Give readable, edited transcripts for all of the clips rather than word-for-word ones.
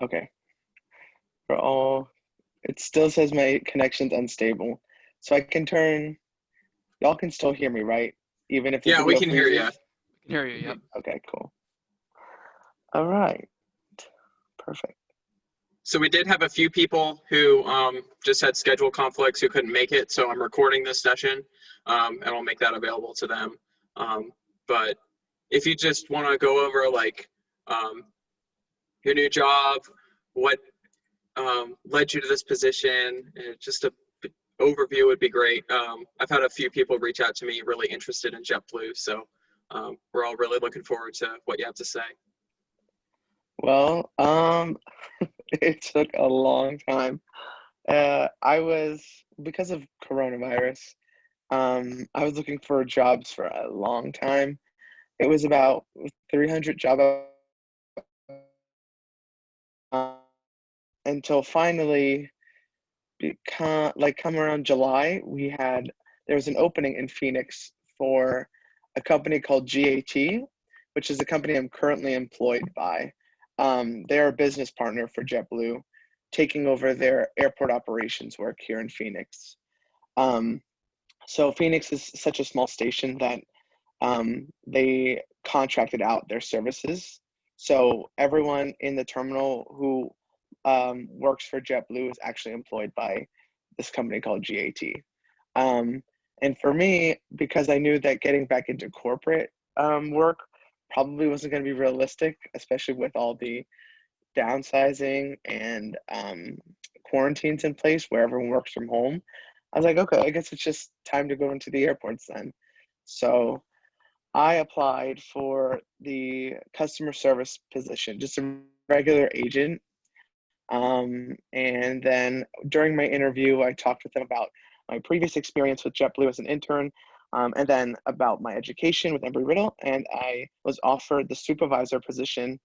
Okay. For all, it still says my connection's unstable. So I can turn, y'all can still hear me, right? Even if the Yeah, we video can hear you. freezes? I can hear you, yep. Okay, cool. All right. Perfect. So we did have a few people who just had schedule conflicts who couldn't make it. So I'm recording this session and I'll make that available to them. But if you just want to go over like your new job, what led you to this position, and just a overview would be great. I've had a few people reach out to me really interested in JetBlue. So we're all really looking forward to what you have to say. Well, it took a long time. Because of coronavirus, I was looking for jobs for a long time. It was about 300 job until finally, come around July, there was an opening in Phoenix for a company called GAT, which is a company I'm currently employed by. They're a business partner for JetBlue, taking over their airport operations work here in Phoenix. So Phoenix is such a small station that they contracted out their services. So everyone in the terminal who works for JetBlue is actually employed by this company called GAT. And for me, because I knew that getting back into corporate work probably wasn't going to be realistic, especially with all the downsizing and quarantines in place where everyone works from home, I was like, okay, I guess it's just time to go into the airports then. So I applied for the customer service position, just a regular agent. And then during my interview, I talked with them about my previous experience with JetBlue as an intern, and then about my education with Embry-Riddle, and I was offered the supervisor position.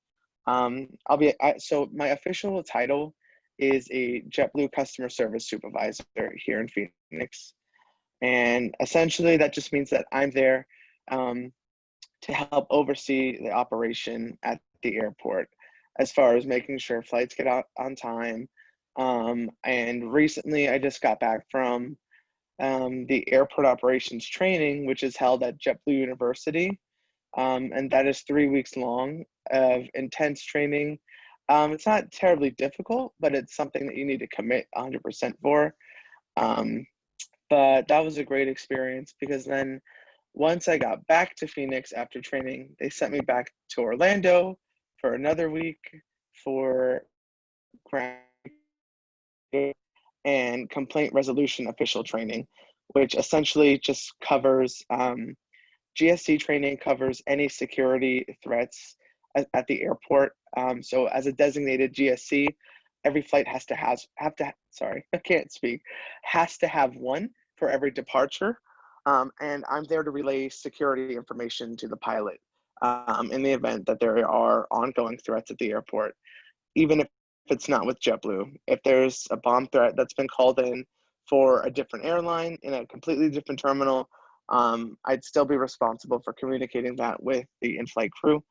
So my official title is a JetBlue Customer Service Supervisor here in Phoenix. And essentially that just means that I'm there to help oversee the operation at the airport as far as making sure flights get out on time. And recently I just got back from the airport operations training, which is held at JetBlue University. And that is 3 weeks long of intense training. It's not terribly difficult, but it's something that you need to commit 100% for. But that was a great experience because then once I got back to Phoenix after training, they sent me back to Orlando for another week for and complaint resolution official training, which essentially just covers GSC training covers any security threats at the airport. So as a designated GSC, every flight has to have one for every departure. And I'm there to relay security information to the pilot in the event that there are ongoing threats at the airport, even if it's not with JetBlue. If there's a bomb threat that's been called in for a different airline in a completely different terminal, I'd still be responsible for communicating that with the in-flight crew.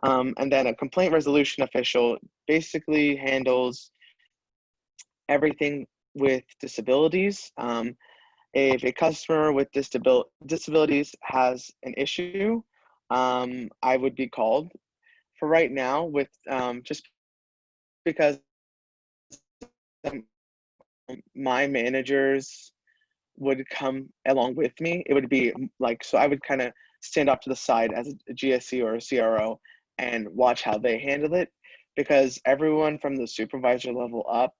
And then a complaint resolution official basically handles everything with disabilities. If a customer with disabilities has an issue, I would be called. For right now, with just because my managers would come along with me, it would be like, so I would kind of stand off to the side as a GSC or a CRO and watch how they handle it, because everyone from the supervisor level up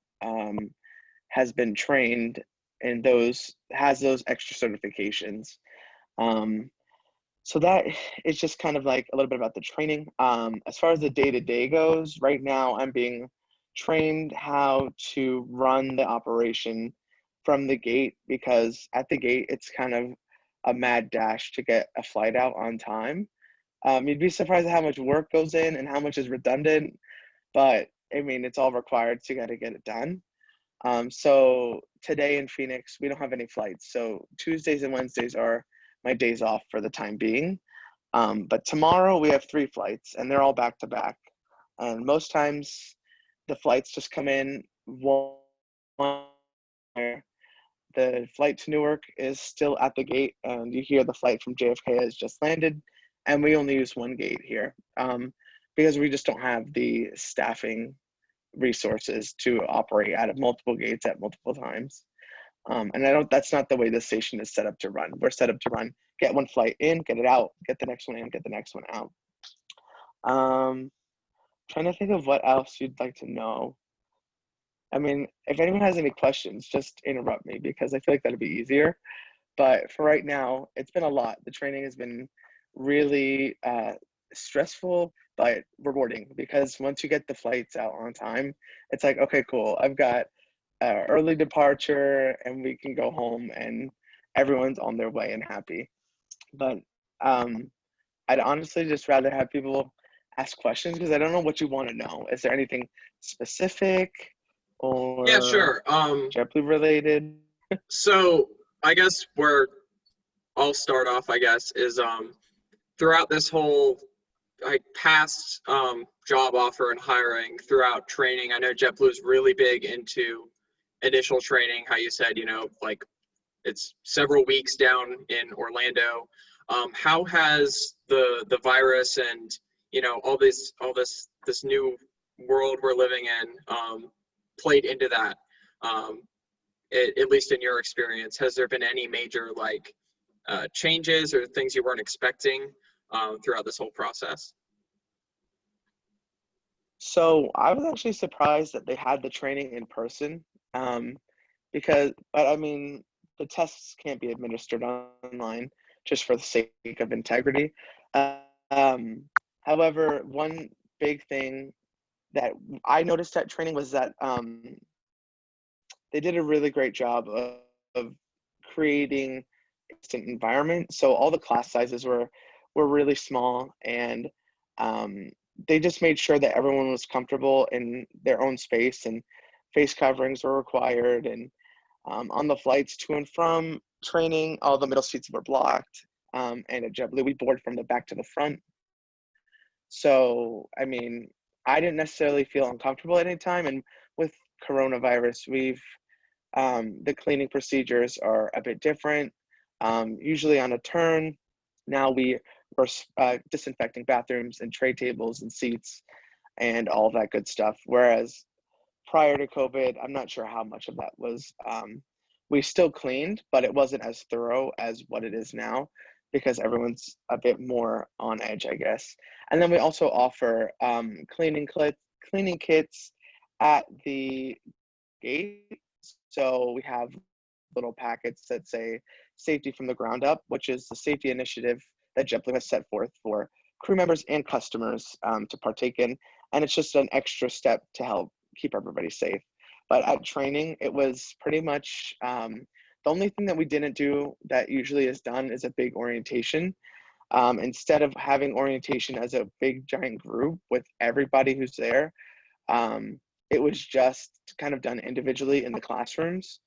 has been trained and has those extra certifications. So that is just kind of like a little bit about the training. As far as the day-to-day goes, right now I'm being trained how to run the operation from the gate, because at the gate it's kind of a mad dash to get a flight out on time. You'd be surprised at how much work goes in and how much is redundant, but I mean, it's all required, so you got to get it done. So today in Phoenix, we don't have any flights. So Tuesdays and Wednesdays are my days off for the time being. But tomorrow we have 3 flights and they're all back to back. And most times the flights just come in one. The flight to Newark is still at the gate, and you hear the flight from JFK has just landed, and we only use one gate here because we just don't have the staffing resources to operate out of multiple gates at multiple times. And that's not the way the station is set up to run. We're set up to run, get one flight in, get it out, get the next one in, get the next one out. Trying to think of what else you'd like to know. I mean, if anyone has any questions, just interrupt me because I feel like that'd be easier. But for right now, it's been a lot. The training has been really stressful, but rewarding because once you get the flights out on time, it's like, okay, cool. I've got early departure and we can go home and everyone's on their way and happy. But I'd honestly just rather have people ask questions because I don't know what you want to know. Is there anything specific or Yeah, sure. JetBlue related? So I guess where I'll start off, I guess, is throughout this whole like past job offer and hiring, throughout training, I know JetBlue is really big into initial training. How you said, like it's several weeks down in Orlando. How has the virus and all this new world we're living in played into that? At least in your experience, has there been any major like changes or things you weren't expecting throughout this whole process? So I was actually surprised that they had the training in person but I mean, the tests can't be administered online just for the sake of integrity. Um, However, one big thing that I noticed at training was that they did a really great job of creating instant environment. So all the class sizes were really small, and they just made sure that everyone was comfortable in their own space, and face coverings were required. And on the flights to and from training, all the middle seats were blocked. And at JetBlue, we board from the back to the front. So, I mean, I didn't necessarily feel uncomfortable at any time. And with coronavirus, the cleaning procedures are a bit different. Usually on a turn, now we're disinfecting bathrooms and tray tables and seats and all that good stuff. Whereas prior to COVID, I'm not sure how much of that was. We still cleaned, but it wasn't as thorough as what it is now because everyone's a bit more on edge, I guess. And then we also offer cleaning kits at the gate. So we have little packets that say safety from the ground up, which is the safety initiative that JetBlue has set forth for crew members and customers to partake in. And it's just an extra step to help keep everybody safe. But at training, it was pretty much the only thing that we didn't do that usually is done is a big orientation. Instead of having orientation as a big giant group with everybody who's there, it was just kind of done individually in the classrooms.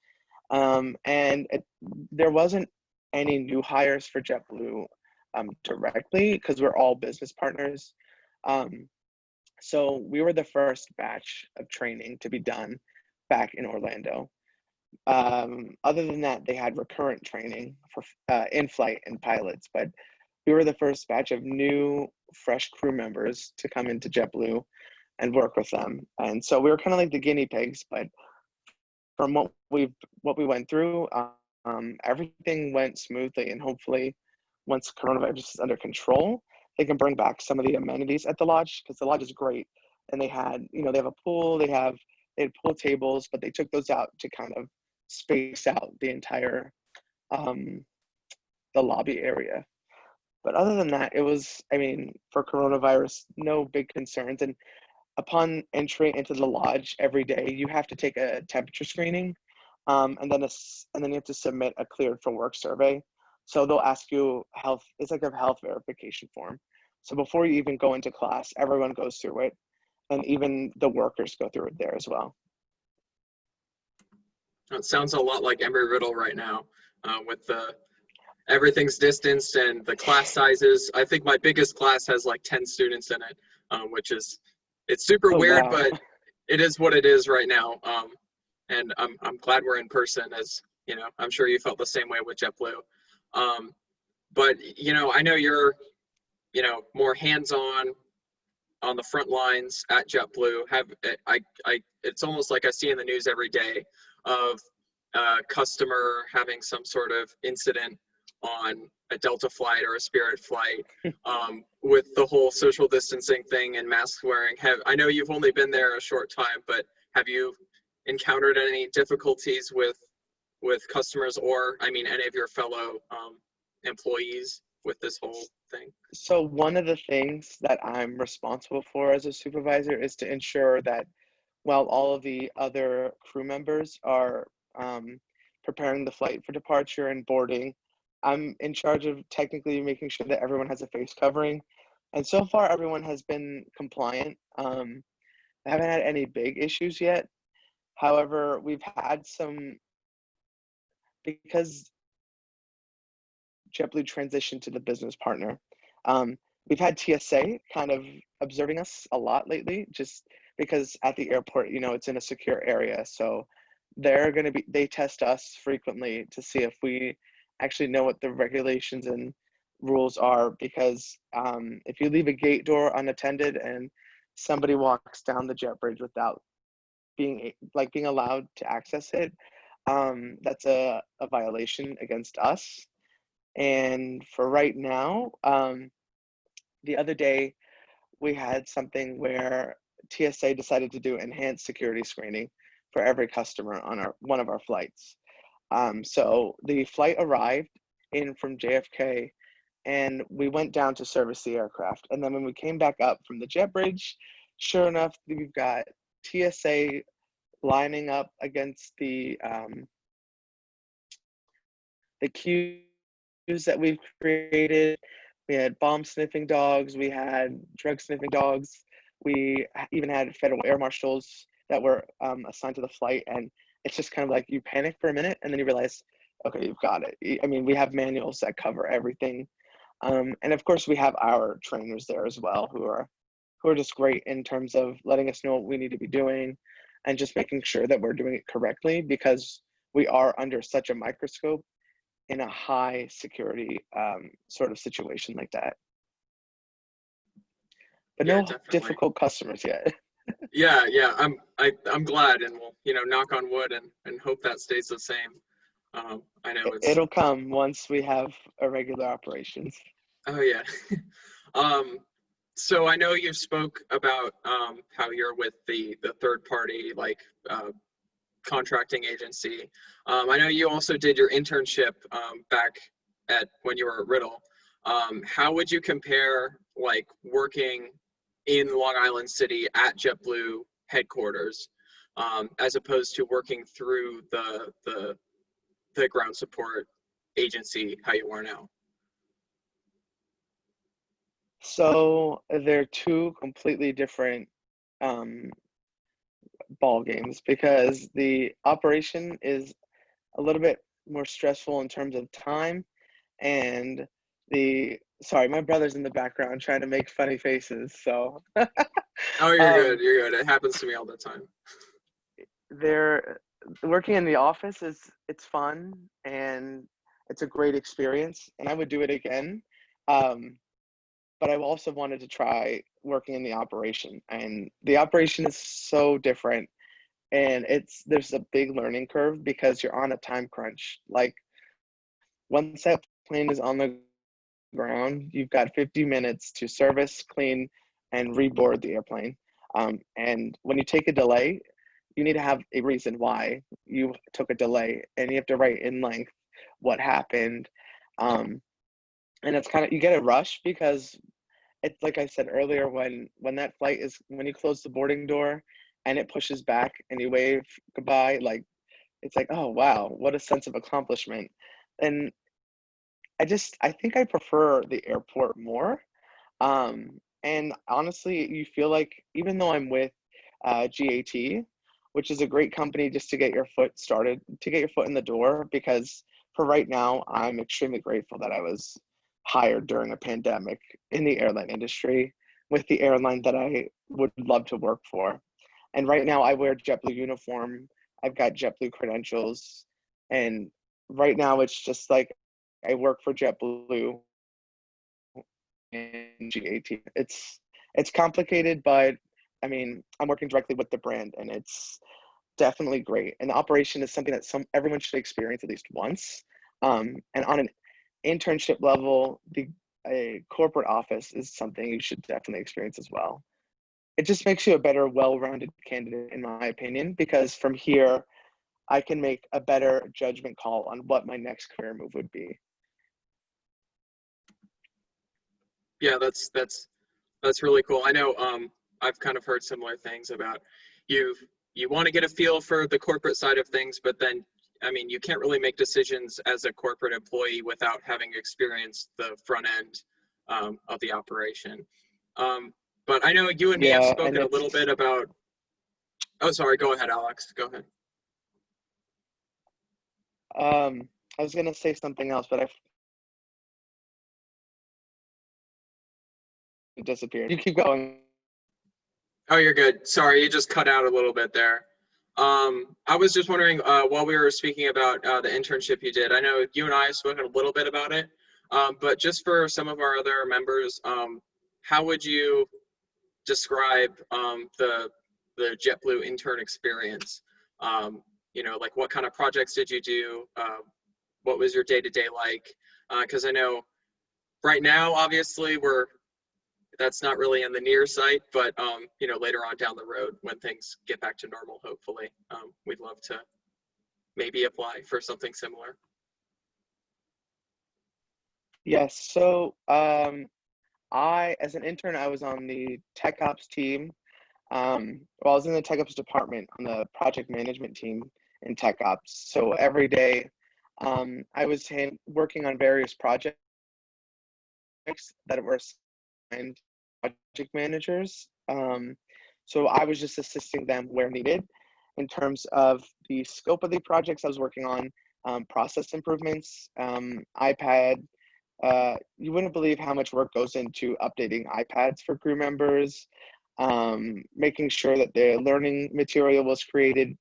There wasn't any new hires for JetBlue directly because we're all business partners. So we were the first batch of training to be done back in Orlando. Other than that, they had recurrent training for in-flight and pilots, but we were the first batch of new, fresh crew members to come into JetBlue and work with them. And so we were kind of like the guinea pigs, but from what we went through, everything went smoothly, and hopefully once coronavirus is under control, they can bring back some of the amenities at the lodge because the lodge is great. And they had, they have a pool, they had pool tables, but they took those out to kind of space out the entire, the lobby area. But other than that, it was, for coronavirus, no big concerns. And upon entry into the lodge every day, you have to take a temperature screening, and then you have to submit a cleared for work survey. So they'll ask you it's like a health verification form. So before you even go into class, everyone goes through it, and even the workers go through it there as well. It sounds a lot like Embry-Riddle right now, with everything's distanced and the class sizes. I think my biggest class has like 10 students in it, which is, it's super weird, wow. but it is what it is right now. And I'm glad we're in person, as you know, I'm sure you felt the same way with JetBlue. But I know you're, more hands-on on the front lines at JetBlue. It's almost like I see in the news every day of a customer having some sort of incident on a Delta flight or a Spirit flight, with the whole social distancing thing and mask wearing. I know you've only been there a short time, but have you encountered any difficulties with customers, or any of your fellow employees with this whole thing? So one of the things that I'm responsible for as a supervisor is to ensure that while all of the other crew members are preparing the flight for departure and boarding, I'm in charge of technically making sure that everyone has a face covering. And so far, everyone has been compliant. I haven't had any big issues yet. However, we've had some, because JetBlue transitioned to the business partner. We've had TSA kind of observing us a lot lately, just because at the airport, it's in a secure area. So they test us frequently to see if we actually know what the regulations and rules are. Because if you leave a gate door unattended and somebody walks down the jet bridge without being allowed to access it, that's a violation against us. And for right now, the other day we had something where TSA decided to do enhanced security screening for every customer on one of our flights. So the flight arrived in from JFK, and we went down to service the aircraft. And then when we came back up from the jet bridge, sure enough, we've got TSA lining up against the queues that we've created. We had bomb sniffing dogs, we had drug sniffing dogs, we even had federal air marshals that were assigned to the flight. And it's just kind of like you panic for a minute and then you realize, okay, you've got it. We have manuals that cover everything. And of course, we have our trainers there as well who are just great in terms of letting us know what we need to be doing and just making sure that we're doing it correctly, because we are under such a microscope in a high security sort of situation like that. But Yeah, no definitely. difficult customers yet. Yeah, I'm glad, and we'll knock on wood and hope that stays the same. I know It'll come once we have irregular operations. Oh yeah. So I know you spoke about how you're with the third party contracting agency. I know you also did your internship back when you were at Riddle. How would you compare working in Long Island City at JetBlue headquarters as opposed to working through the ground support agency, how you are now? So they're two completely different ball games, because the operation is a little bit more stressful in terms of time, and sorry, my brother's in the background trying to make funny faces, so Oh, you're good. It happens to me all the time. They're working in the office it's fun and it's a great experience, and I would do it again. But I've also wanted to try working in the operation, and the operation is so different, and there's a big learning curve because you're on a time crunch. Like, once that plane is on the ground, you've got 50 minutes to service, clean, and reboard the airplane. And when you take a delay, you need to have a reason why you took a delay, and you have to write in length what happened. And it's kind of, you get a rush, because it's like I said earlier, when when you close the boarding door and it pushes back and you wave goodbye, it's like, oh wow, what a sense of accomplishment. And I think I prefer the airport more. And honestly, you feel like, even though I'm with GAT, which is a great company just to get your foot started, to get your foot in the door, because for right now, I'm extremely grateful that I was hired during a pandemic in the airline industry with the airline that I would love to work for. And right now I wear JetBlue uniform. I've got JetBlue credentials. And right now it's just like I work for JetBlue and GAT. It's complicated, but I mean, I'm working directly with the brand and it's definitely great. And the operation is something that everyone should experience at least once. And on an internship level, a corporate office is something you should definitely experience as well. It just makes you a better, well-rounded candidate, in my opinion, because from here, I can make a better judgment call on what my next career move would be. Yeah, that's really cool. I know I've kind of heard similar things about you want to get a feel for the corporate side of things, but then I mean you can't really make decisions as a corporate employee without having experienced the front end of the operation. But I know you and me have Yeah, and spoken a little bit about. Oh, sorry. Go ahead, Alex. Go ahead. I was gonna say something else, but it disappeared. You keep going. Oh, you're good. Sorry, you just cut out a little bit there. I was just wondering, while we were speaking about the internship you did, I know you and I have spoken a little bit about it, but just for some of our other members, how would you describe the JetBlue intern experience? Like what kind of projects did you do? What was your day-to-day like? Because I know right now, obviously, that's not really in the near sight, but later on down the road when things get back to normal, hopefully, we'd love to maybe apply for something similar. Yes. So as an intern, I was on the tech ops team. I was in the tech ops department on the project management team in tech ops. So every day, I was working on various projects that were assigned project managers. So I was just assisting them where needed in terms of the scope of the projects I was working on, process improvements, iPad. You wouldn't believe how much work goes into updating iPads for crew members, making sure that the learning material was created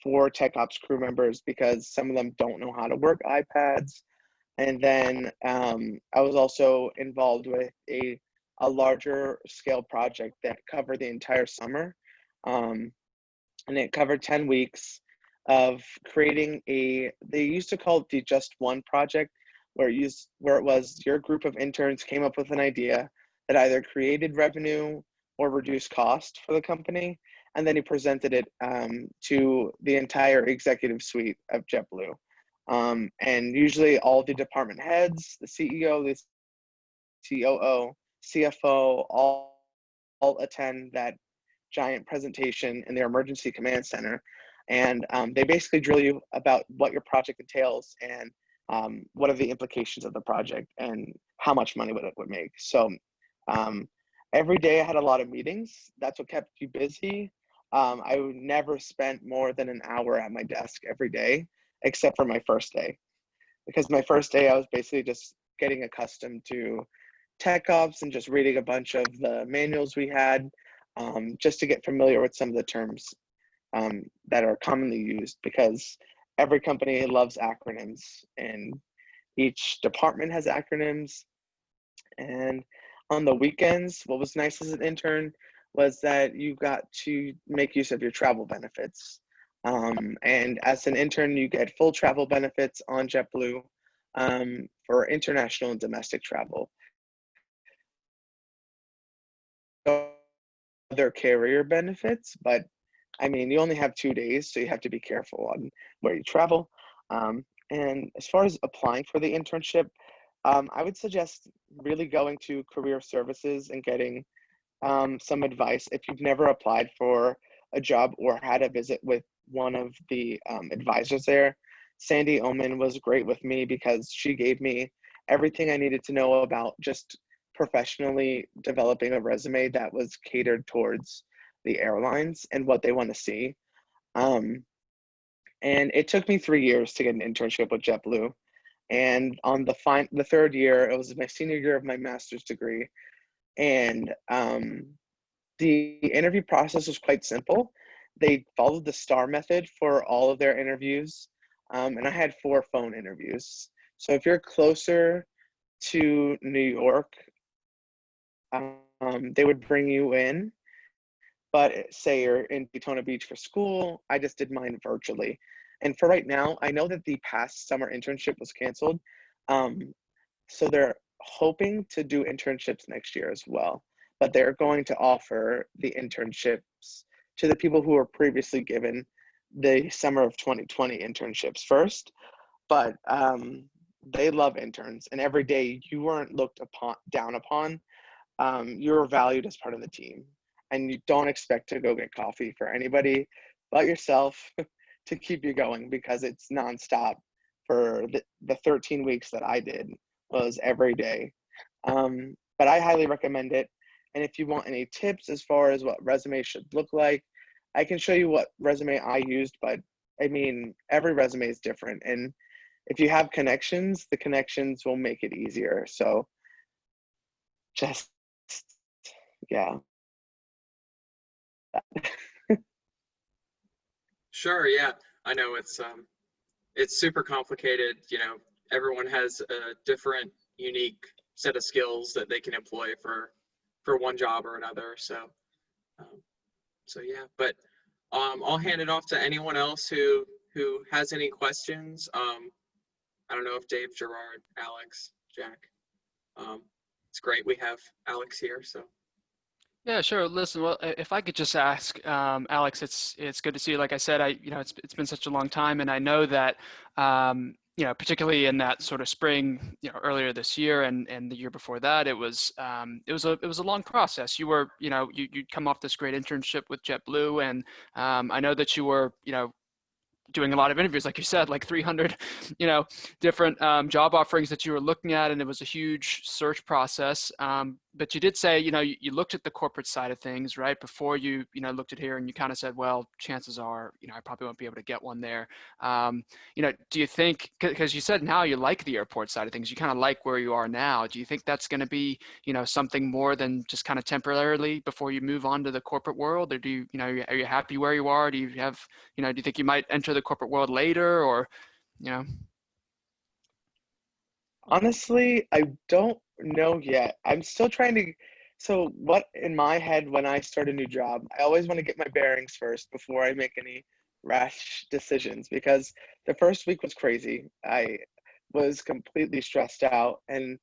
for tech ops crew members because some of them don't know how to work iPads. And then I was also involved with a larger scale project that covered the entire summer. And it covered 10 weeks of creating they used to call it the Just One project, where it was your group of interns came up with an idea that either created revenue or reduced cost for the company, and then he presented it to the entire executive suite of JetBlue. And usually all the department heads, the CEO, the COO, CFO, all attend that giant presentation in their emergency command center. And they basically drill you about what your project entails and what are the implications of the project and how much money it would make. So every day I had a lot of meetings. That's what kept you busy. I never spent more than an hour at my desk every day, except for my first day. Because my first day I was basically just getting accustomed to tech ops and just reading a bunch of the manuals we had, just to get familiar with some of the terms that are commonly used, because every company loves acronyms and each department has acronyms. And on the weekends, what was nice as an intern was that you got to make use of your travel benefits. And as an intern, you get full travel benefits on JetBlue for international and domestic travel. Other carrier benefits, but I mean, you only have 2 days, so you have to be careful on where you travel. And as far as applying for the internship, I would suggest really going to career services and getting some advice if you've never applied for a job or had a visit with one of the advisors there. Sandy Oman was great with me because she gave me everything I needed to know about just professionally developing a resume that was catered towards the airlines and what they want to see. And it took me 3 years to get an internship with JetBlue. And on the third year, it was my senior year of my master's degree. And the interview process was quite simple. they followed the STAR method for all of their interviews. And I had 4 phone interviews. So if you're closer to New York, they would bring you in. But say you're in Daytona Beach for school, I just did mine virtually. And for right now, I know that the past summer internship was canceled. So they're hoping to do internships next year as well. But they're going to offer the internships to the people who were previously given the summer of 2020 internships first. But they love interns, and every day you weren't looked upon down upon. You were valued as part of the team, and you don't expect to go get coffee for anybody but yourself to keep you going, because it's nonstop for the 13 weeks that I did was every day. But I highly recommend it. And if you want any tips as far as what resume should look like, I can show you what resume I used, but I mean, every resume is different. And if you have connections, the connections will make it easier. So just, yeah. Sure, yeah. I know it's super complicated. Everyone has a different, unique set of skills that they can employ for one job or another. Um, so yeah. But I'll hand it off to anyone else who has any questions. I don't know if Dave, Gerard, Alex, Jack. It's great we have Alex here. So. Yeah, sure. Listen, well, if I could just ask, Alex, it's good to see you. Like I said, it's been such a long time, and I know that, particularly in that sort of spring, earlier this year and the year before that, it was a long process. You were, you'd come off this great internship with JetBlue, and I know that you were, doing a lot of interviews, like you said, like 300, different job offerings that you were looking at, and it was a huge search process. But you did say, you looked at the corporate side of things, right, before you, looked at here, and you kind of said, well, chances are, I probably won't be able to get one there. Do you think, because you said now you like the airport side of things, you kind of like where you are now. Do you think that's going to be, something more than just kind of temporarily before you move on to the corporate world? Or do you, are you happy where you are? Do you have, do you think you might enter the corporate world later, or, Honestly, I don't know yet. I'm still trying to. So, what in my head when I start a new job, I always want to get my bearings first before I make any rash decisions, because the first week was crazy. I was completely stressed out. And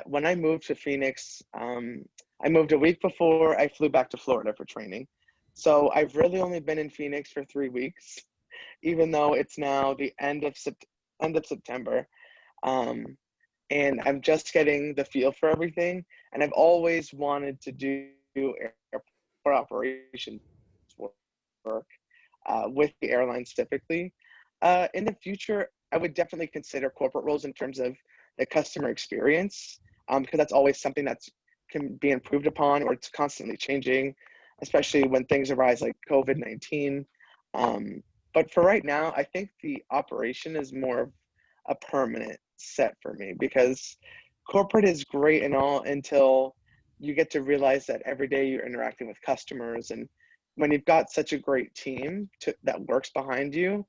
when I moved to Phoenix, I moved a week before I flew back to Florida for training. So, I've really only been in Phoenix for 3 weeks, even though it's now the end of September. Um, and I'm just getting the feel for everything. And I've always wanted to do airport operations work with the airlines typically. In the future, I would definitely consider corporate roles in terms of the customer experience, because that's always something that can be improved upon, or it's constantly changing, especially when things arise like COVID-19. But for right now, I think the operation is more of a permanent set for me, because corporate is great and all until you get to realize that every day you're interacting with customers, and when you've got such a great team that works behind you,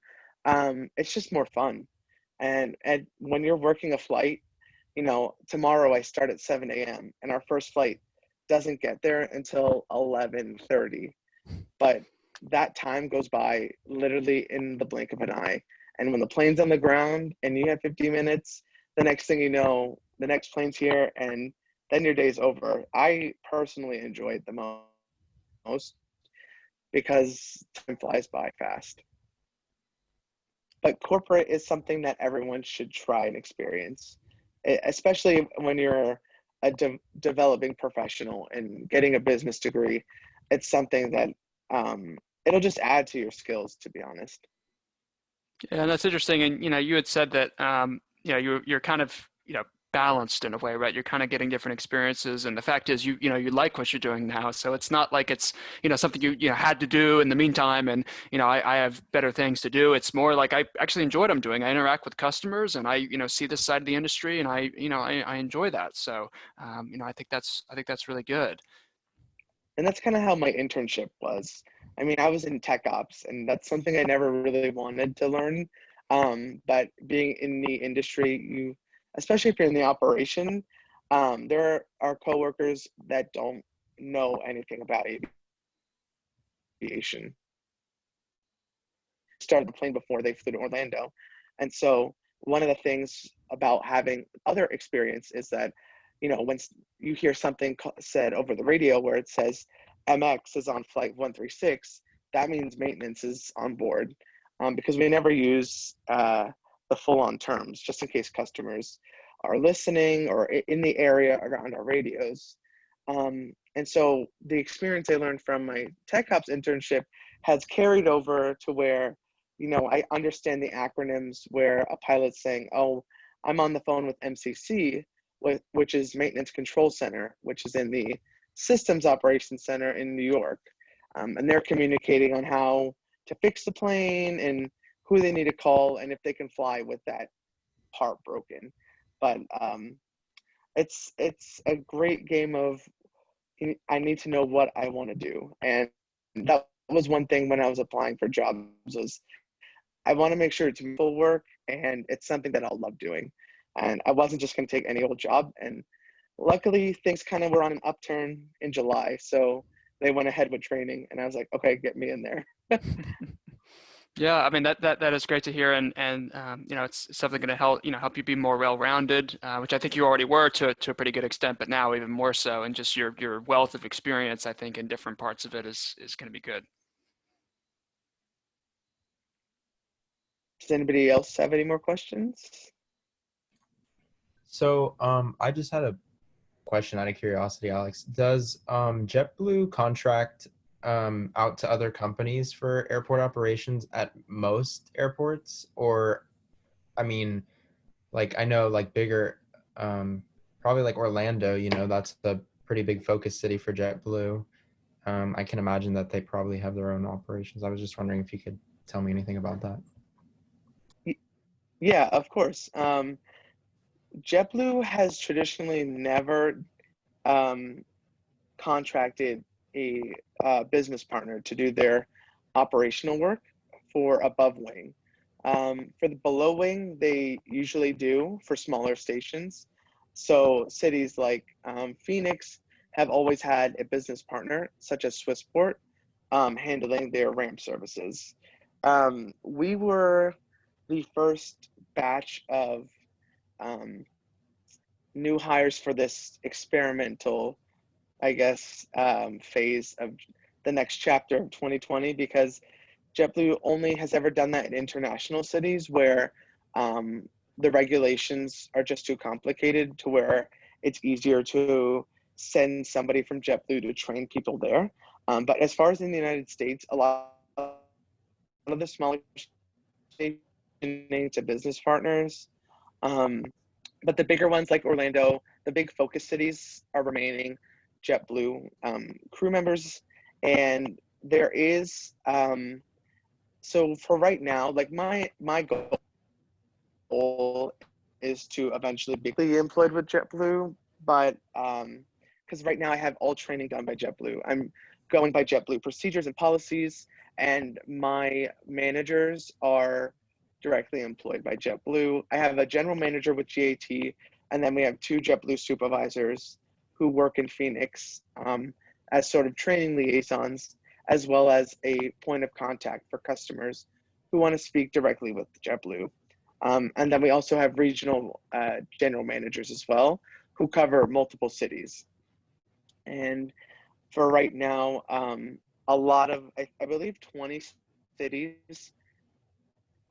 it's just more fun. And when you're working a flight, tomorrow I start at 7 a.m. and our first flight doesn't get there until 11:30, but that time goes by literally in the blink of an eye. And when the plane's on the ground and you have 50 minutes, the next thing you know, the next plane's here, and then your day's over. I personally enjoy it the most because time flies by fast. But corporate is something that everyone should try and experience, especially when you're a developing professional and getting a business degree. It's something that it'll just add to your skills, to be honest. Yeah, that's interesting. And you had said that you're kind of balanced in a way, right? You're kind of getting different experiences, and the fact is, you like what you're doing now. So it's not like it's something you had to do in the meantime, and I have better things to do. It's more like I actually enjoy what I'm doing. I interact with customers, and I see this side of the industry, and I enjoy that. So I think that's really good. And that's kind of how my internship was. I mean, I was in tech ops, and that's something I never really wanted to learn. But being in the industry, especially if you're in the operation, there are coworkers that don't know anything about aviation. Started the plane before they flew to Orlando. And so one of the things about having other experience is that, when you hear something said over the radio where it says MX is on flight 136, that means maintenance is on board, because we never use the full-on terms, just in case customers are listening or in the area around our radios. And so the experience I learned from my tech ops internship has carried over to where, I understand the acronyms where a pilot's saying, oh, I'm on the phone with MCC, which is Maintenance Control Center, which is in the Systems Operations Center in New York. And they're communicating on how to fix the plane and who they need to call and if they can fly with that part broken. But it's a great game of, I need to know what I want to do. And that was one thing when I was applying for jobs was I want to make sure it's meaningful work and it's something that I'll love doing. And I wasn't just going to take any old job. And luckily things kind of were on an upturn in July. So they went ahead with training and I was like, okay, get me in there. Yeah, I mean that is great to hear, and it's something going to help you be more well-rounded, which I think you already were to a pretty good extent, but now even more so, and just your wealth of experience, I think, in different parts of it is going to be good. Does anybody else have any more questions? So I just had a question out of curiosity, Alex. Does JetBlue contract out to other companies for airport operations at most airports? Or, I mean, like I know like bigger, probably like Orlando, that's a pretty big focus city for JetBlue. I can imagine that they probably have their own operations. I was just wondering if you could tell me anything about that. Yeah, of course. JetBlue has traditionally never contracted a business partner to do their operational work for above wing. For the below wing, they usually do for smaller stations. So cities like Phoenix have always had a business partner, such as Swissport, handling their ramp services. We were the first batch of new hires for this experimental, I guess, phase of the next chapter of 2020, because JetBlue only has ever done that in international cities where the regulations are just too complicated to where it's easier to send somebody from JetBlue to train people there. But as far as in the United States, a lot of the smaller stations to business partners. But the bigger ones like Orlando, the big focus cities are remaining JetBlue crew members. And there is, so for right now, like my goal is to eventually be employed with JetBlue, but because right now I have all training done by JetBlue. I'm going by JetBlue procedures and policies, and my managers are directly employed by JetBlue. I have a general manager with GAT, and then we have 2 JetBlue supervisors who work in Phoenix as sort of training liaisons, as well as a point of contact for customers who want to speak directly with JetBlue. And then we also have regional general managers as well, who cover multiple cities. And for right now, a lot of, I believe 20 cities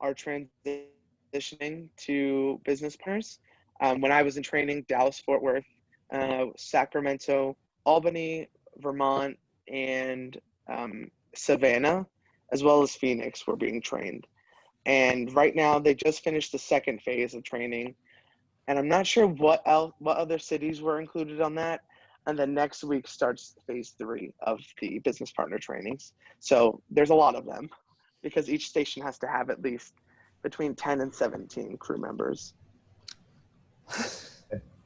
are transitioning to business partners. When I was in training, Dallas, Fort Worth, Sacramento, Albany, Vermont, and Savannah, as well as Phoenix, were being trained. And right now, they just finished the second phase of training. And I'm not sure what other cities were included on that. And then next week starts phase 3 of the business partner trainings. So there's a lot of them because each station has to have at least between 10 and 17 crew members.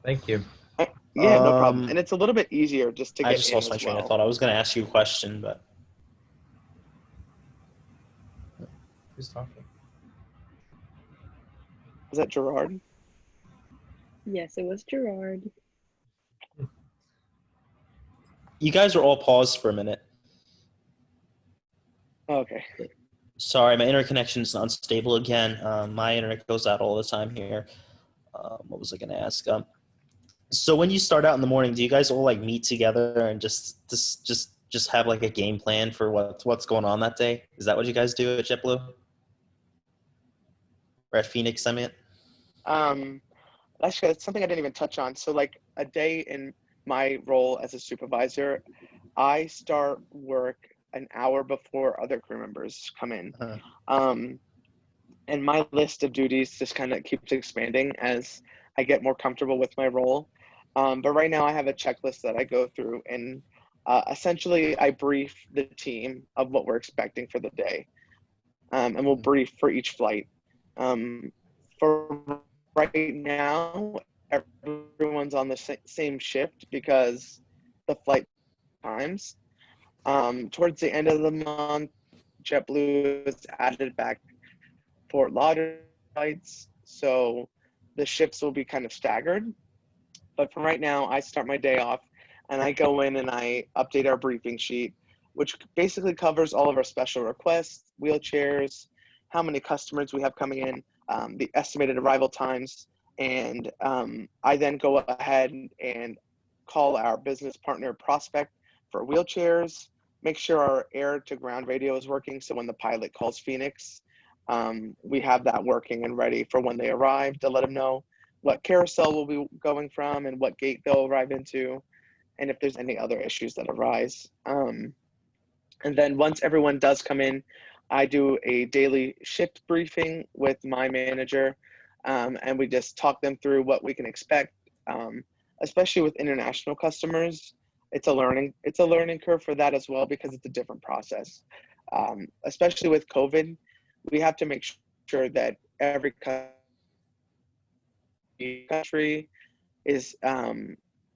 Thank you. Yeah, no problem. And it's a little bit easier just to get I just in lost my as train of well. thought. I was going to ask you a question, but Who's talking? Was that Gerard? Yes, it was Gerard. You guys are all paused for a minute. Oh, okay. Sorry, my internet connection is unstable again. My internet goes out all the time here. What was I going to ask? So when you start out in the morning, do you guys all like meet together and just have like a game plan for what's going on that day? Is that what you guys do at JetBlue? Or at Phoenix, I mean? Actually, that's something I didn't even touch on. So like a day in my role as a supervisor, I start work an hour before other crew members come in. And my list of duties just kind of keeps expanding as I get more comfortable with my role. But right now I have a checklist that I go through, and essentially I brief the team of what we're expecting for the day. And we'll brief for each flight. For right now, everyone's on the same shift because the flight times. Towards the end of the month, JetBlue has added back Fort Lauderdale flights, so the shifts will be kind of staggered. But for right now, I start my day off and I go in and I update our briefing sheet, which basically covers all of our special requests, wheelchairs, how many customers we have coming in, the estimated arrival times, and I then go ahead and call our business partner prospect for wheelchairs, make sure our air to ground radio is working, so when the pilot calls Phoenix, we have that working and ready for when they arrive to let them know what carousel we'll be going from and what gate they'll arrive into, and if there's any other issues that arise. And then once everyone does come in, I do a daily shift briefing with my manager, and we just talk them through what we can expect, especially with international customers. It's a learning curve for that as well, because it's a different process. Especially with COVID, we have to make sure that every country is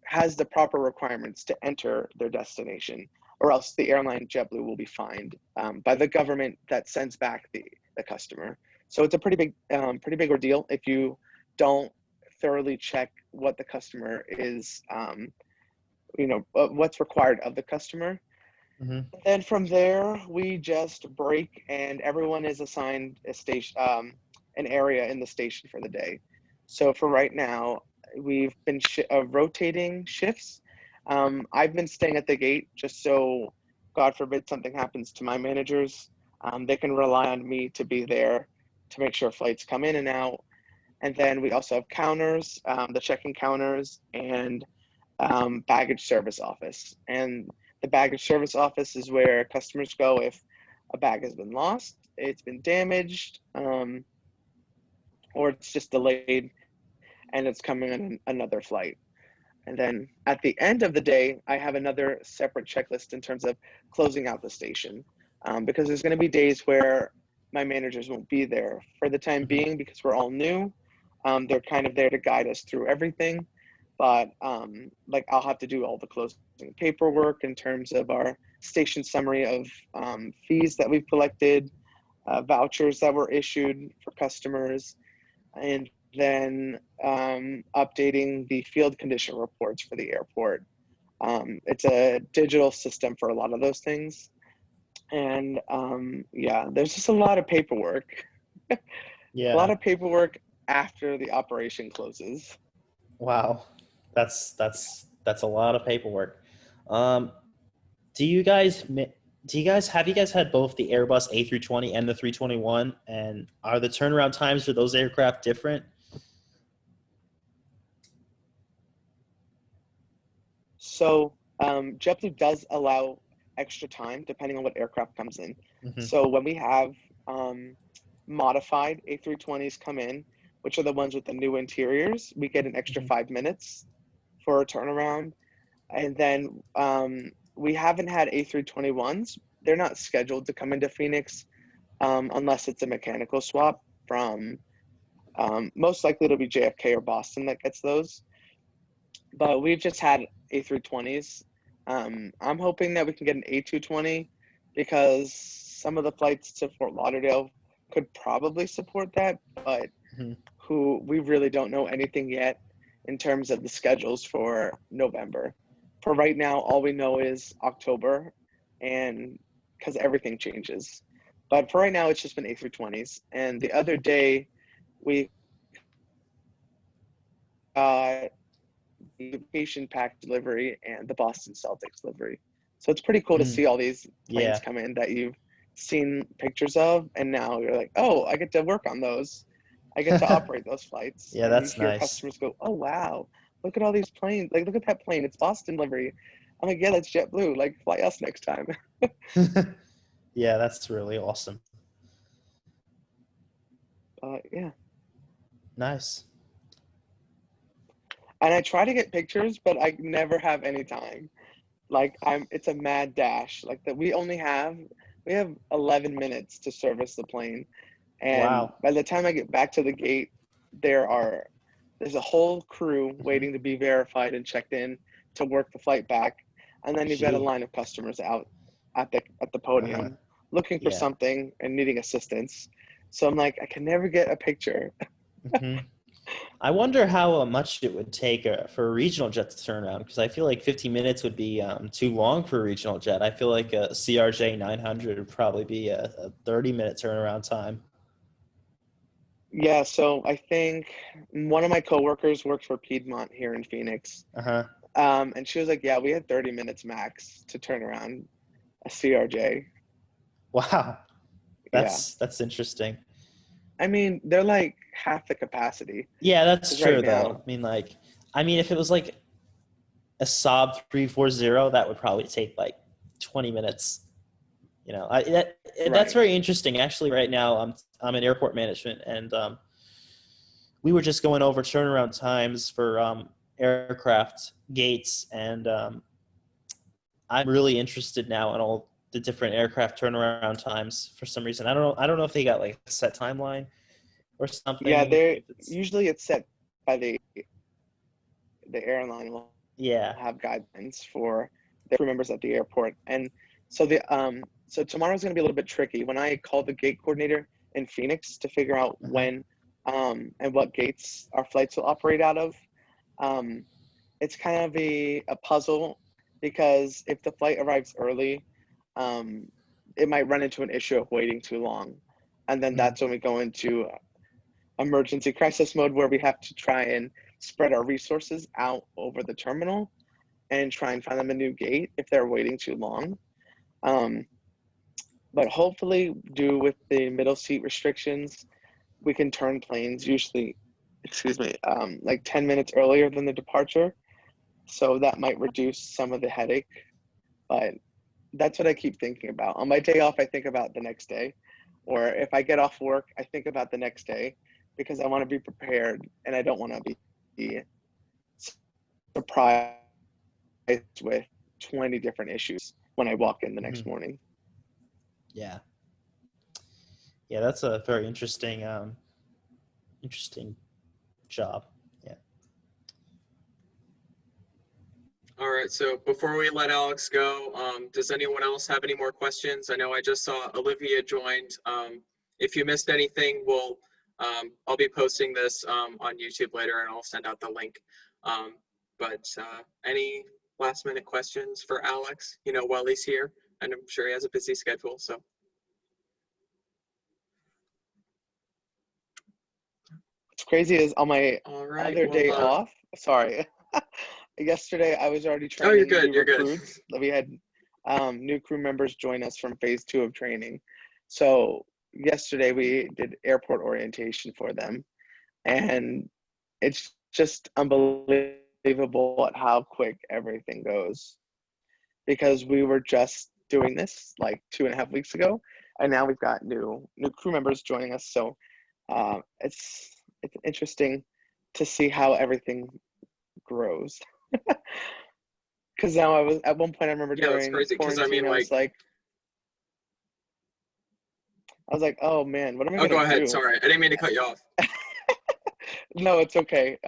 has the proper requirements to enter their destination, or else the airline JetBlue will be fined by the government that sends back the customer. So it's a pretty big ordeal if you don't thoroughly check what the customer is, what's required of the customer. Mm-hmm. Then from there, we just break and everyone is assigned a station, an area in the station for the day. So for right now, we've been rotating shifts. I've been staying at the gate just so, God forbid, something happens to my managers. They can rely on me to be there to make sure flights come in and out. And then we also have counters, the check-in counters, and baggage service office. And the baggage service office is where customers go if a bag has been lost, it's been damaged, or it's just delayed and it's coming on another flight. And then at the end of the day, I have another separate checklist in terms of closing out the station, because there's going to be days where my managers won't be there for the time being because we're all new. They're kind of there to guide us through everything. But like I'll have to do all the closing paperwork in terms of our station summary of fees that we've collected, vouchers that were issued for customers, and then updating the field condition reports for the airport. It's a digital system for a lot of those things. And yeah, there's just a lot of paperwork. Yeah. A lot of paperwork after the operation closes. Wow. That's a lot of paperwork. Have you guys had both the Airbus A320 and the 321, and are the turnaround times for those aircraft different? So JetBlue does allow extra time depending on what aircraft comes in. Mm-hmm. So when we have modified A320s come in, which are the ones with the new interiors, we get an extra 5 minutes for a turnaround. And then we haven't had A321s. They're not scheduled to come into Phoenix unless it's a mechanical swap from, most likely it'll be JFK or Boston that gets those. But we've just had A320s. I'm hoping that we can get an A220 because some of the flights to Fort Lauderdale could probably support that, but Mhm. who we really don't know anything yet in terms of the schedules for November. For right now, all we know is October, and because everything changes. But for right now, it's just been A320s. And the other day, we got the vacation pack delivery and the Boston Celtics delivery. So it's pretty cool to Mm. see all these planes Yeah. come in that you've seen pictures of, and now you're like, oh, I get to work on those. I get to operate those flights. Yeah, And you that's hear nice. customers go, oh, wow, look at all these planes. Like, look at that plane. It's Boston livery. I'm like, yeah, that's JetBlue. Like, fly us next time. Yeah, that's really awesome. Yeah. Nice. And I try to get pictures, but I never have any time. Like, it's a mad dash. Like, that we have 11 minutes to service the plane. And Wow. by the time I get back to the gate, there's a whole crew waiting to be verified and checked in to work the flight back. And then you've got a Gee. line of customers out at the podium Uh-huh. looking for Yeah. something and needing assistance. So I'm like, I can never get a picture. hmm I wonder how much it would take for a regional jet to turn around, because I feel like 15 minutes would be too long for a regional jet. I feel like a CRJ 900 would probably be a 30-minute turnaround time. Yeah, so I think one of my coworkers works for Piedmont here in Phoenix. Uh-huh. And she was like, yeah, we had 30 minutes max to turn around a CRJ. Wow. Yeah. That's interesting. I mean, they're like half the capacity. Yeah, that's 'Cause true right now, though. I mean, if it was like a Saab 340, that would probably take like 20 minutes. You know, that's right. very interesting. Actually, right now I'm in airport management, and we were just going over turnaround times for aircraft gates, and I'm really interested now in all the different aircraft turnaround times for some reason. I don't know if they got like a set timeline or something. Yeah, If it's, usually it's set by the airline will yeah. have guidelines for the crew members at the airport. And so tomorrow's gonna be a little bit tricky. When I called the gate coordinator in Phoenix to figure out Uh-huh. when and what gates our flights will operate out of, it's kind of a puzzle, because if the flight arrives early, it might run into an issue of waiting too long. And then Mm. that's when we go into emergency crisis mode, where we have to try and spread our resources out over the terminal and try and find them a new gate if they're waiting too long. But hopefully, due with the middle seat restrictions, we can turn planes usually, like 10 minutes earlier than the departure. So that might reduce some of the headache. But that's what I keep thinking about. On my day off, I think about the next day. Or if I get off work, I think about the next day, because I want to be prepared and I don't want to be surprised with 20 different issues when I walk in the next Mhm. morning. Yeah. Yeah, that's a very interesting job. Yeah. All right, so before we let Alex go, does anyone else have any more questions? I know I just saw Olivia joined. If you missed anything, I'll be posting this on YouTube later, and I'll send out the link. But any last minute questions for Alex, while he's here? And I'm sure he has a busy schedule, so. What's crazy is on my All right, other day well, off, sorry, yesterday I was already oh, you're training good, new you're good. recruits. We had new crew members join us from phase 2 of training. So yesterday we did airport orientation for them, and it's just unbelievable at how quick everything goes, because we were just doing this like 2.5 weeks ago, and now we've got new crew members joining us. So it's interesting to see how everything grows. Because now I was at one point, I remember Yeah, that's during crazy, because I quarantine, mean, like, I was like, oh man, what am I oh, go gonna ahead, do? sorry, I didn't mean to cut you off. No, it's okay.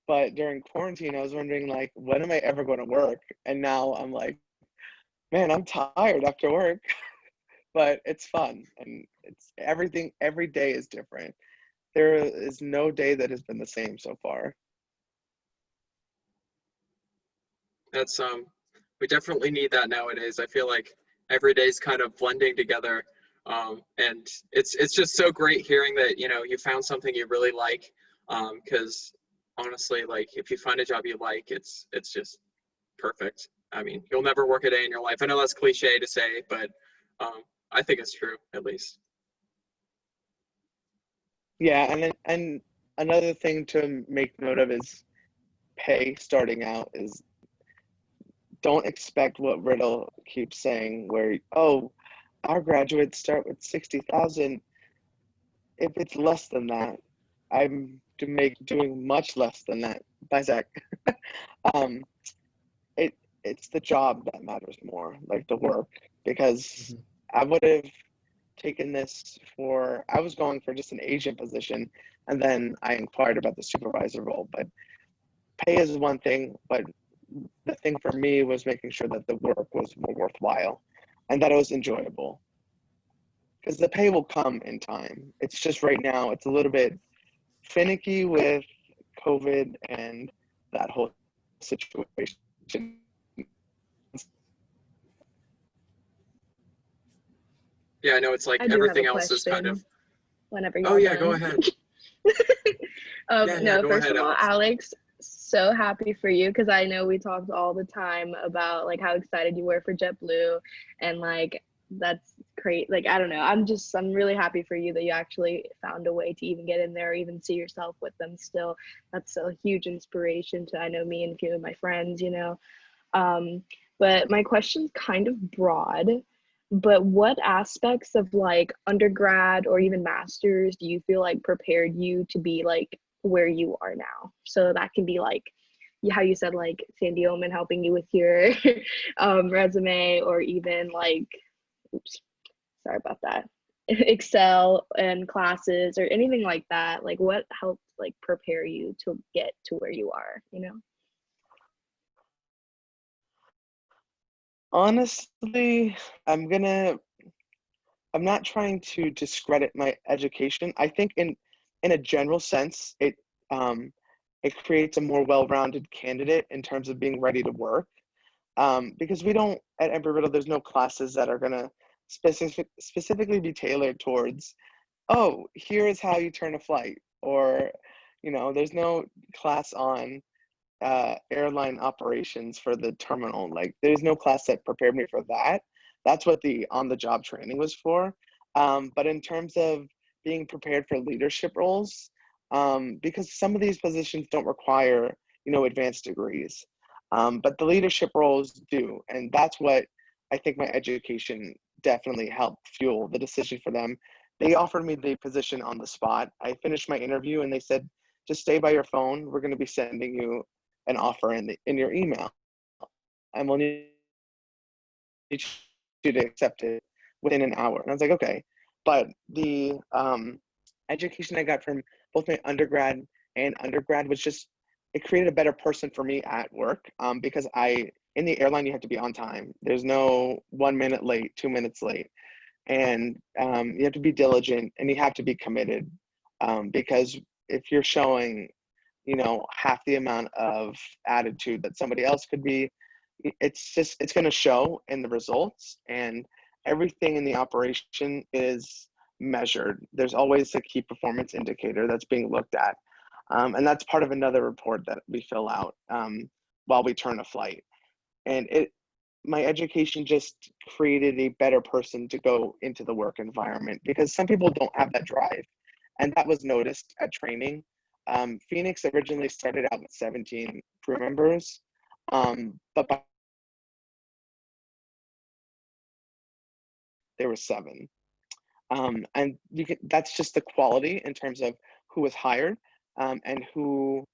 But during quarantine, I was wondering, like, when am I ever going to work? And now I'm like, man, I'm tired after work. but it's fun, and it's everything. Every day is different. There is no day that has been the same so far. That's we definitely need that nowadays. I feel like every day's kind of blending together. And it's just so great hearing that, you know, you found something you really like. Because honestly, like if you find a job you like, it's just perfect. I mean, you'll never work a day in your life. I know that's cliche to say, but I think it's true at least. Yeah, and another thing to make note of is pay starting out is don't expect what Riddle keeps saying, where, oh, our graduates start with 60,000. If it's less than that, I'm doing much less than that. By Zach. um, it's the job that matters more, like the work, because I would have taken this for, I was going for just an agent position, and then I inquired about the supervisor role. But pay is one thing, but the thing for me was making sure that the work was more worthwhile and that it was enjoyable. Because the pay will come in time. It's just right now, it's a little bit finicky with COVID and that whole situation. Yeah, I know it's like I do have a everything else is kind of. question whenever Oh y'all yeah, go done. ahead. Yeah, No, go first ahead, of all, Alex. Alex, so happy for you because I know we talked all the time about like how excited you were for JetBlue, and like that's great. Like I don't know, I'm really happy for you that you actually found a way to even get in there or even see yourself with them still. That's a huge inspiration to, I know, me and a few of my friends, you know. Um, but my question's kind of broad, but what aspects of like undergrad or even masters do you feel like prepared you to be like where you are now? So that can be like how you said like Sandy Oman helping you with your resume, or even like, oops, sorry about that, Excel and classes or anything like that. Like what helped like prepare you to get to where you are, you know? Honestly, I'm not trying to discredit my education. I think in a general sense, it creates a more well-rounded candidate in terms of being ready to work. Because we don't, at Embry-Riddle, there's no classes that are gonna specifically be tailored towards, oh, here is how you turn a flight, or, you know, there's no class on airline operations for the terminal. Like there's no class that prepared me for that. That's what the on-the-job training was for. But in terms of being prepared for leadership roles, because some of these positions don't require, you know, advanced degrees, but the leadership roles do, and that's what I think my education definitely helped fuel the decision for them. They offered me the position on the spot. I finished my interview, and they said, "Just stay by your phone. We're going to be sending you an offer in your email, and we'll need you to accept it within an hour." And I was like, okay. But the education I got from both my undergrad was just, it created a better person for me at work, because in the airline you have to be on time. There's no 1 minute late, 2 minutes late, and you have to be diligent and you have to be committed, because if you're showing, you know, half the amount of attitude that somebody else could be, it's going to show in the results. And everything in the operation is measured. There's always a key performance indicator that's being looked at, and that's part of another report that we fill out while we turn a flight. And my education just created a better person to go into the work environment, because some people don't have that drive, and that was noticed at training. Phoenix originally started out with 17 crew members, but there were 7. And that's just the quality in terms of who was hired, and who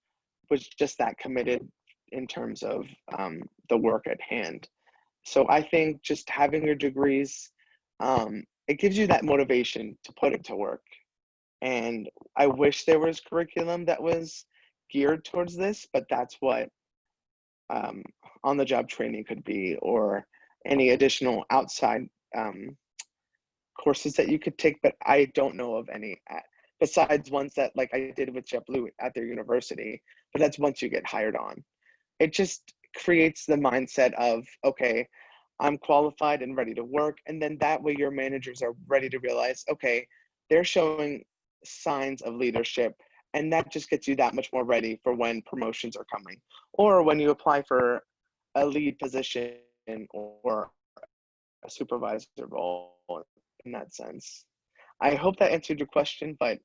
was just that committed in terms of the work at hand. So I think just having your degrees, it gives you that motivation to put it to work. And I wish there was curriculum that was geared towards this, but that's what on the job training could be, or any additional outside courses that you could take, but I don't know of any besides ones that like I did with JetBlue at their university, but that's once you get hired on. It just creates the mindset of, okay, I'm qualified and ready to work. And then that way your managers are ready to realize, okay, they're showing signs of leadership. And that just gets you that much more ready for when promotions are coming, or when you apply for a lead position or a supervisor role in that sense. I hope that answered your question, but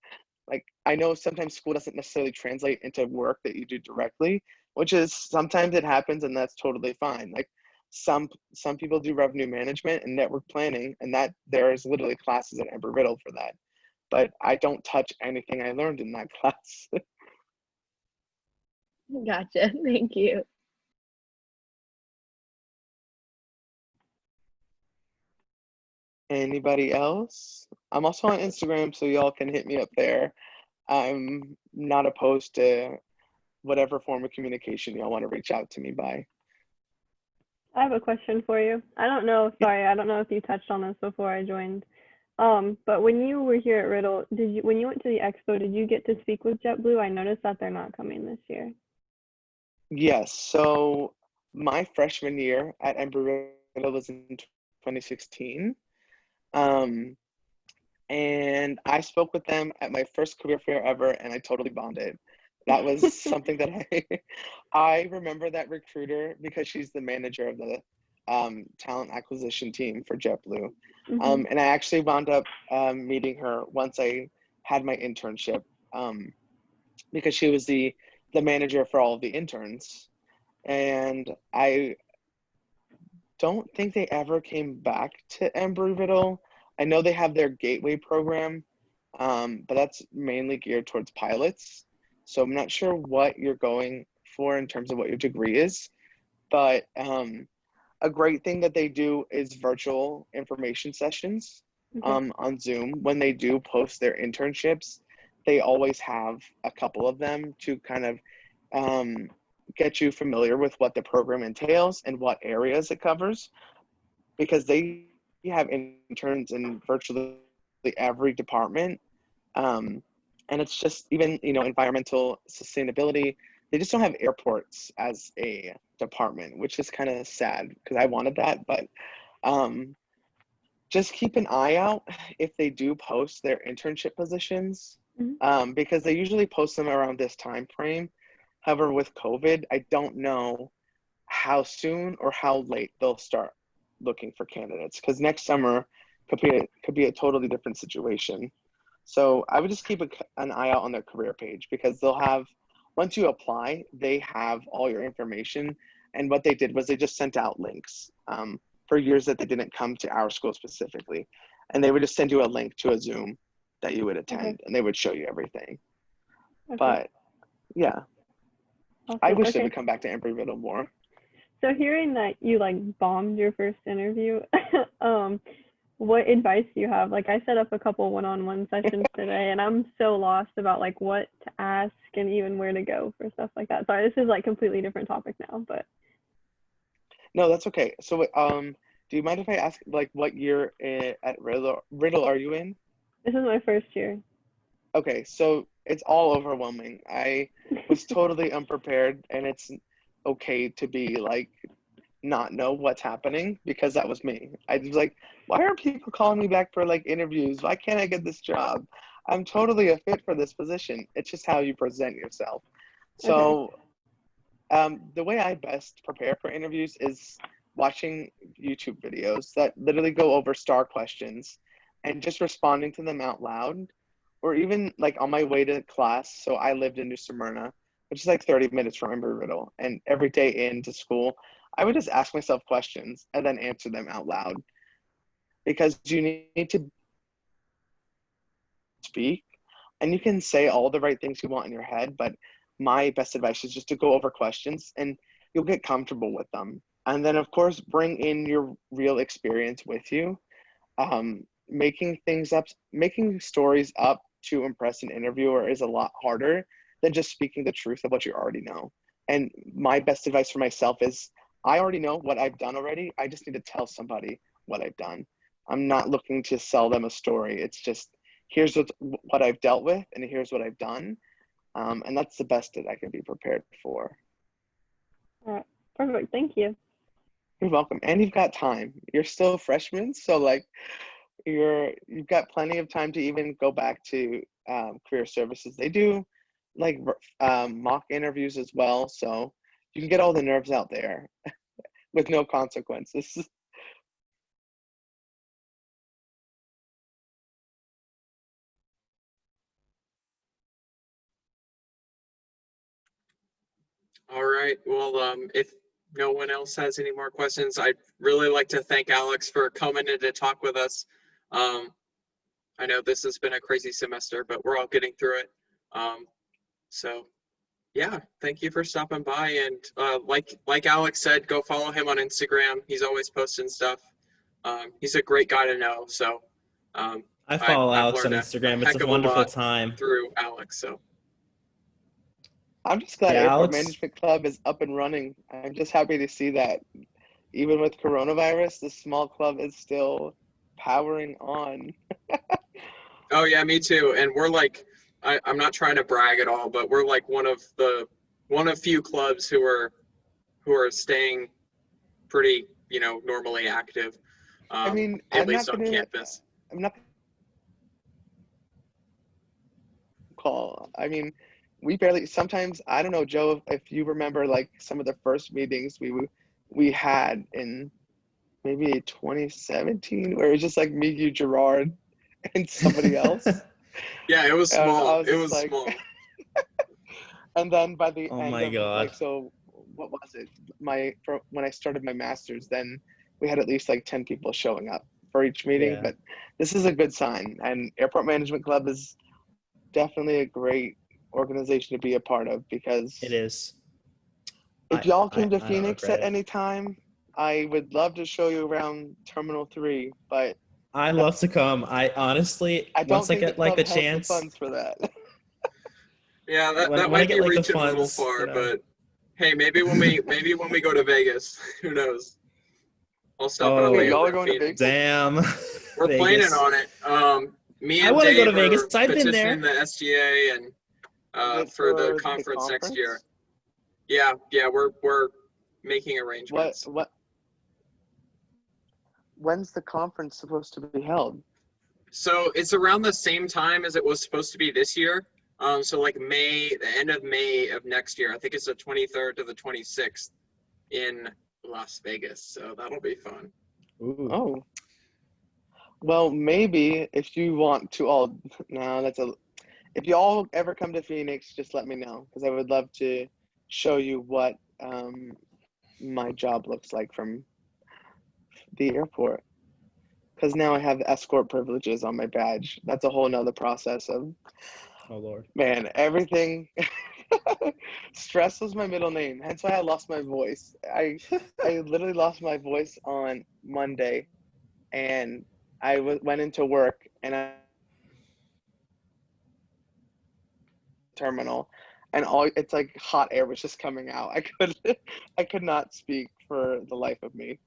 like I know sometimes school doesn't necessarily translate into work that you do directly, which is sometimes it happens and that's totally fine. Like some people do revenue management and network planning, and that there is literally classes at Embry-Riddle for that. But I don't touch anything I learned in that class. Gotcha. Thank you. Anybody else? I'm also on Instagram, so y'all can hit me up there. I'm not opposed to whatever form of communication y'all want to reach out to me by. I have a question for you. I don't know if you touched on this before I joined. But when you were here at Riddle, when you went to the expo, did you get to speak with JetBlue? I noticed that they're not coming this year. Yes, so my freshman year at Embry-Riddle was in 2016. And I spoke with them at my first career fair ever, and I totally bonded. That was something that I remember that recruiter because she's the manager of the talent acquisition team for JetBlue. Mm-hmm. And I actually wound up meeting her once I had my internship because she was the manager for all of the interns. And I don't think they ever came back to Embry-Riddle. I know they have their gateway program, but that's mainly geared towards pilots. So I'm not sure what you're going for in terms of what your degree is, but a great thing that they do is virtual information sessions on Zoom. When they do post their internships, they always have a couple of them to kind of get you familiar with what the program entails and what areas it covers, because they have interns in virtually every department. And it's just even, environmental sustainability. They just don't have airports as a department, which is kind of sad because I wanted that. But just keep an eye out if they do post their internship positions, because they usually post them around this time frame. However, with COVID, I don't know how soon or how late they'll start looking for candidates, because next summer could be a totally different situation. So I would just keep an eye out on their career page, because they'll have, once you apply, they have all your information. And what they did was they just sent out links for years that they didn't come to our school specifically. And they would just send you a link to a Zoom that you would attend, and they would show you everything. But yeah, Awesome. I wish they would come back to Embry-Riddle more. So hearing that you bombed your first interview, what advice do you have? I set up a couple one-on-one sessions today, and I'm so lost about what to ask and even where to go for stuff like that. Sorry, this is completely different topic now, but. No, that's okay. So, do you mind if I ask what year at Riddle are you in? This is my first year. Okay, so it's all overwhelming. I was totally unprepared, and it's okay to be not know what's happening, because that was me. I was like, why are people calling me back for interviews? Why can't I get this job? I'm totally a fit for this position. It's just how you present yourself. So the way I best prepare for interviews is watching YouTube videos that literally go over star questions and just responding to them out loud, or even on my way to class. So I lived in New Smyrna, which is 30 minutes from Embry-Riddle, and every day into school, I would just ask myself questions and then answer them out loud, because you need to speak, and you can say all the right things you want in your head, but my best advice is just to go over questions and you'll get comfortable with them. And then of course, bring in your real experience with you. Making stories up to impress an interviewer is a lot harder than just speaking the truth of what you already know. And my best advice for myself is, I already know what I've done already. I just need to tell somebody what I've done. I'm not looking to sell them a story. It's just, here's what I've dealt with and here's what I've done. And that's the best that I can be prepared for. All right, perfect. Thank you. You're welcome. And you've got time. You're still freshmen, so like you've got plenty of time to even go back to career services. They do like mock interviews as well, so you can get all the nerves out there with no consequences. All right. Well, if no one else has any more questions, I'd really like to thank Alex for coming in to talk with us. I know this has been a crazy semester, but we're all getting through it. So yeah, thank you for stopping by. And like Alex said, go follow him on Instagram. He's always posting stuff. He's a great guy to know. So I follow I've Alex on learned Instagram. heck It's a of wonderful lot time. through Alex. So I'm just glad Yeah, Airport Alex. Management Club is up and running. I'm just happy to see that even with coronavirus, the small club is still powering on. oh yeah, me too. And we're like, I'm not trying to brag at all, but we're like one of few clubs who are staying pretty, normally active. I mean, At least on campus. I'm not call. I mean, we barely, sometimes, I don't know, Joe, if you remember like some of the first meetings we had in maybe 2017, where it was just like me, you, Gerard, and somebody else. Yeah, it was And I small. was It just was like, small. and then by the Oh end my of God. like, so what was it? When I started my master's, then we had at least like 10 people showing up for each meeting. Yeah. But this is a good sign, and Airport Management Club is definitely a great organization to be a part of, because It is. if y'all came to I don't Phoenix regret at it. any time, I would love to show you around Terminal 3, but I love to come. I honestly, I don't once I think the get like club the has the chance, funds for that. Yeah, that when I might get be like the reaching a little funds, far, but hey, maybe when we go to Vegas, who knows? I'll stop on a Wait, Oh, y'all layover are in going to Phoenix. Vegas? damn. We're planning Vegas. on it. Me I and wanna go to Dave are Vegas. I've been petitioning there. the SGA and Is it for the the conference next year. conference? Yeah, we're making arrangements. When's the conference supposed to be held? So it's around the same time as it was supposed to be this year. So like the end of May of next year. I think it's the 23rd to the 26th in Las Vegas. So that'll be fun. Ooh. Oh. Well, maybe if you want to all, if you all ever come to Phoenix, just let me know, because I would love to show you what my job looks like from the airport. Because now I have escort privileges on my badge. That's a whole nother process of, Oh Lord. man, everything. Stress was my middle name, hence why I lost my voice. I literally lost my voice on Monday, and I went into work, and terminal, and it's like hot air was just coming out. I could not speak for the life of me.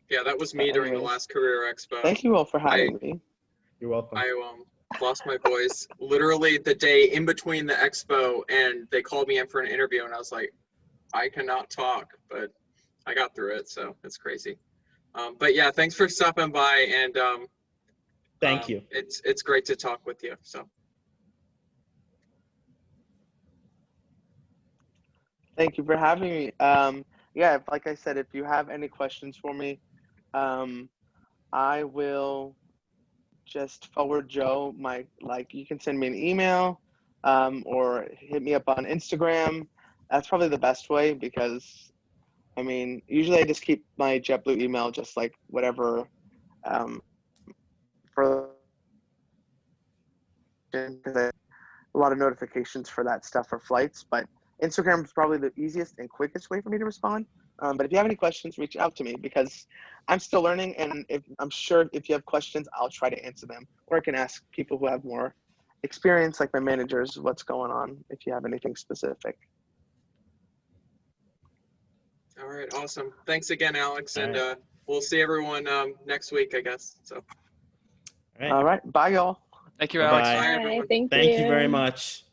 Yeah, that was But me during the anyways, last Career Expo. thank you all for having me. You're welcome. I lost my voice literally the day in between the expo, and they called me in for an interview, and I was like, I cannot talk, but I got through it, so it's crazy. But yeah, thanks for stopping by, and Thank you. It's great to talk with you. So Thank you for having me. Yeah, like I said, if you have any questions for me, I will just forward Joe you can send me an email, or hit me up on Instagram. That's probably the best way, because I mean, usually I just keep my JetBlue email, just like whatever, for, because I have a lot of notifications for that stuff for flights, but Instagram is probably the easiest and quickest way for me to respond. But if you have any questions, reach out to me, because I'm still learning, and I'm sure if you have questions, I'll try to answer them, or I can ask people who have more experience, like my managers, what's going on, if you have anything specific. All right, awesome. Thanks again, Alex, All and right. we'll see everyone next week, I guess. So, All right. All right. Bye, y'all. Thank you, Bye-bye. Alex. bye, Bye. everyone. Thank Thank you very much.